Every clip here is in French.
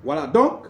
Voilà, donc,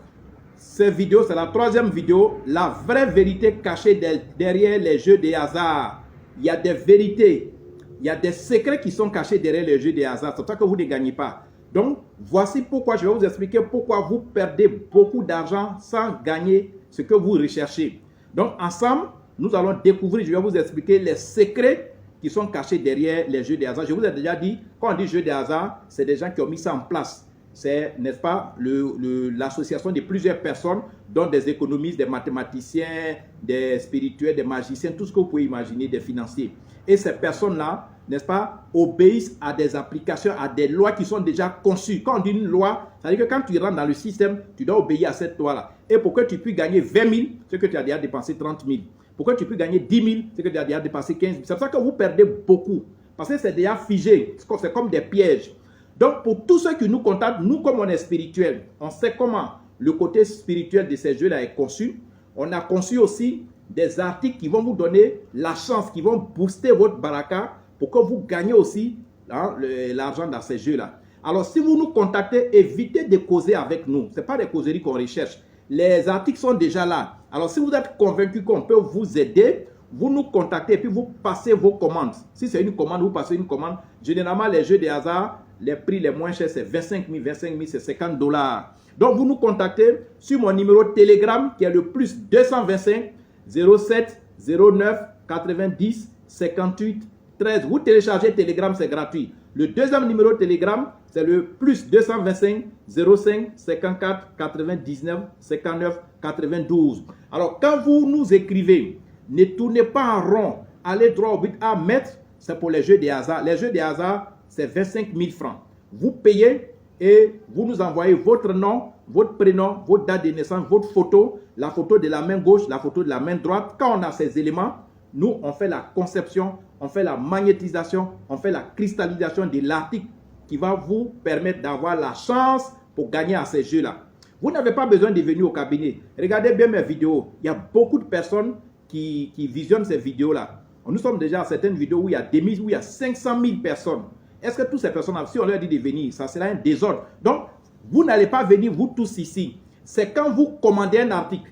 cette vidéo, c'est la troisième vidéo. La vraie vérité cachée derrière les jeux de hasard. Il y a des vérités, il y a des secrets qui sont cachés derrière les jeux de hasard. C'est pour ça que vous ne gagnez pas. Donc, voici pourquoi je vais vous expliquer pourquoi vous perdez beaucoup d'argent sans gagner ce que vous recherchez. Donc, ensemble, nous allons découvrir, je vais vous expliquer les secrets qui sont cachés derrière les jeux de hasard. Je vous ai déjà dit, quand on dit jeux de hasard, c'est des gens qui ont mis ça en place. C'est, n'est-ce pas, l'association de plusieurs personnes, dont des économistes, des mathématiciens, des spirituels, des magiciens, tout ce que vous pouvez imaginer, des financiers. Et ces personnes-là, n'est-ce pas, obéissent à des applications, à des lois qui sont déjà conçues. Quand on dit une loi, ça veut dire que quand tu rentres dans le système, tu dois obéir à cette loi-là. Et pour que tu puisses gagner 20 000, c'est que tu as déjà dépensé 30 000. Pour que tu puisses gagner 10 000, c'est que tu as déjà dépensé 15 000. C'est pour ça que vous perdez beaucoup. Parce que c'est déjà figé. C'est comme des pièges. Donc, pour tous ceux qui nous contactent, nous, comme on est spirituel, on sait comment le côté spirituel de ces jeux-là est conçu. On a conçu aussi des articles qui vont vous donner la chance, qui vont booster votre baraka pour que vous gagnez aussi l'argent dans ces jeux-là. Alors, si vous nous contactez, évitez de causer avec nous. Ce n'est pas des causeries qu'on recherche. Les articles sont déjà là. Alors, si vous êtes convaincu qu'on peut vous aider, vous nous contactez et puis vous passez vos commandes. Si c'est une commande, vous passez une commande. Généralement, les jeux de hasard, les prix les moins chers, c'est 25 000. 25 000, c'est 50 $. Donc, vous nous contactez sur mon numéro Telegram qui est le plus 225 07 09 90 58 13. Vous téléchargez Telegram, c'est gratuit. Le deuxième numéro Telegram, c'est le plus 225 05 54 99 59 92. Alors, quand vous nous écrivez, ne tournez pas en rond, allez droit au but à mettre, c'est pour les jeux de hasard. Les jeux de hasard, c'est 25 000 francs. Vous payez et vous nous envoyez votre nom, votre prénom, votre date de naissance, votre photo, la photo de la main gauche, la photo de la main droite. Quand on a ces éléments, nous, on fait la conception, on fait la magnétisation, on fait la cristallisation de l'article qui va vous permettre d'avoir la chance pour gagner à ces jeux-là. Vous n'avez pas besoin de venir au cabinet. Regardez bien mes vidéos. Il y a beaucoup de personnes qui visionnent ces vidéos-là. Nous sommes déjà à certaines vidéos où il y a des mises, où il y a 500 000 personnes. Est-ce que toutes ces personnes, si on leur dit de venir, ça sera un désordre. Donc, vous n'allez pas venir, vous tous ici. C'est quand vous commandez un article,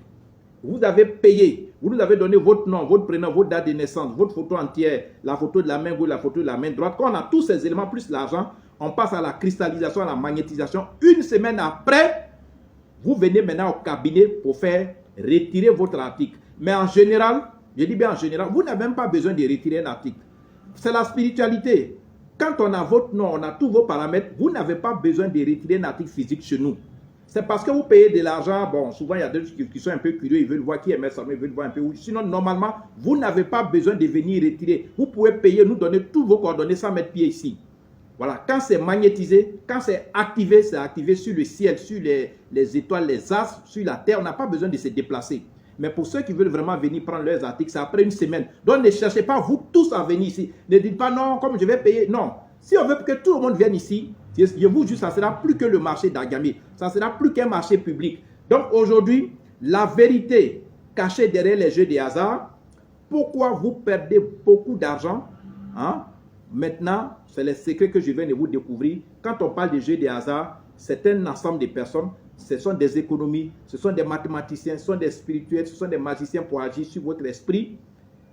vous avez payé, vous nous avez donné votre nom, votre prénom, votre date de naissance, votre photo entière, la photo de la main gauche, la photo de la main droite. Quand on a tous ces éléments plus l'argent, on passe à la cristallisation, à la magnétisation. Une semaine après, vous venez maintenant au cabinet pour faire retirer votre article. Mais en général, je dis bien en général, vous n'avez même pas besoin de retirer un article. C'est la spiritualité. Quand on a votre nom, on a tous vos paramètres, vous n'avez pas besoin de retirer un article physique chez nous. C'est parce que vous payez de l'argent. Bon, souvent, il y a des gens qui sont un peu curieux, ils veulent voir qui aime ça, mais ils veulent voir un peu où. Sinon, normalement, vous n'avez pas besoin de venir retirer. Vous pouvez payer, nous donner tous vos coordonnées sans mettre pied ici. Voilà, quand c'est magnétisé, quand c'est activé sur le ciel, sur les étoiles, les astres, sur la terre. On n'a pas besoin de se déplacer. Mais pour ceux qui veulent vraiment venir prendre leurs articles, c'est après une semaine. Donc ne cherchez pas vous tous à venir ici. Ne dites pas non, comme je vais payer. Non. Si on veut que tout le monde vienne ici, je vous jure, ça ne sera plus que le marché d'Agami. Ça ne sera plus qu'un marché public. Donc aujourd'hui, la vérité cachée derrière les jeux de hasard, pourquoi vous perdez beaucoup d'argent, hein? Maintenant, c'est les secrets que je viens de vous découvrir. Quand on parle de jeux de hasard, c'est un ensemble de personnes. Ce sont des économies, ce sont des mathématiciens, ce sont des spirituels, ce sont des magiciens pour agir sur votre esprit.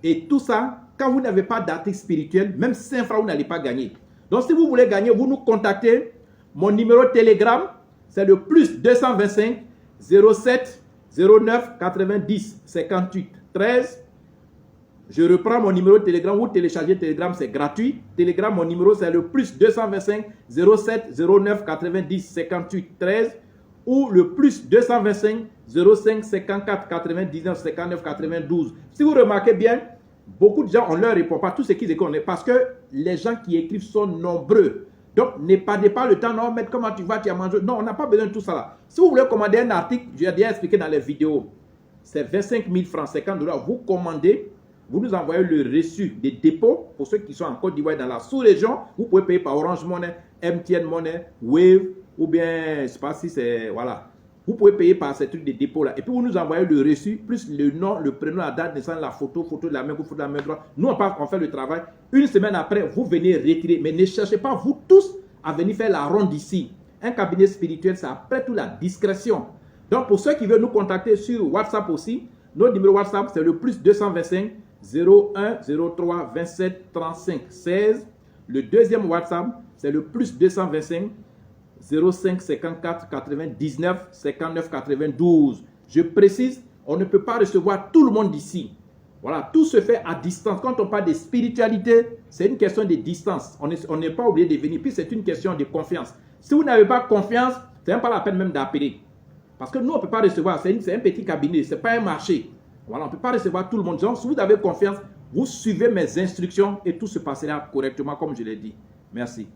Et tout ça, quand vous n'avez pas d'article spirituel, même 5 francs, vous n'allez pas gagner. Donc, si vous voulez gagner, vous nous contactez. Mon numéro Telegram, c'est le plus 225 07 09 90 58 13. Je reprends mon numéro Telegram. Vous téléchargez Telegram, c'est gratuit. Telegram, mon numéro, c'est le plus 225 07 09 90 58 13. Ou le plus 225 05 54 99 59 92. Si vous remarquez bien, beaucoup de gens, on ne leur répond pas. Tout ce qu'ils écrivent, parce que les gens qui écrivent sont nombreux. Donc, ne perdez pas le temps. Non, mais comment tu vas, tu as mangé. Non, on n'a pas besoin de tout ça là. Si vous voulez commander un article, je l'ai déjà expliqué dans les vidéos. C'est 25 000 francs, 50 $. Vous commandez, vous nous envoyez le reçu des dépôts. Pour ceux qui sont en Côte d'Ivoire, dans la sous-région, vous pouvez payer par Orange Money, MTN Money, Wave, ou bien, je ne sais pas si c'est, voilà. Vous pouvez payer par ces trucs de dépôt là. Et puis vous nous envoyez le reçu, plus le nom, le prénom, la date de naissance, la photo de la main gauche, photo de la main droite. Nous, on fait le travail. Une semaine après, vous venez retirer. Mais ne cherchez pas, vous tous, à venir faire la ronde ici. Un cabinet spirituel, c'est après tout la discrétion. Donc, pour ceux qui veulent nous contacter sur WhatsApp aussi, notre numéro WhatsApp, c'est le plus 225 01 03 27 35 16. Le deuxième WhatsApp, c'est le plus 225 05 54 99 59 92. Je précise, on ne peut pas recevoir tout le monde ici. Voilà, tout se fait à distance. Quand on parle de spiritualité, c'est une question de distance. On n'est pas obligé de venir. Puis c'est une question de confiance. Si vous n'avez pas confiance, ce n'est pas la peine même d'appeler. Parce que nous, on ne peut pas recevoir. C'est un petit cabinet, ce n'est pas un marché. Voilà, on ne peut pas recevoir tout le monde. Donc, si vous avez confiance, vous suivez mes instructions et tout se passera correctement comme je l'ai dit. Merci.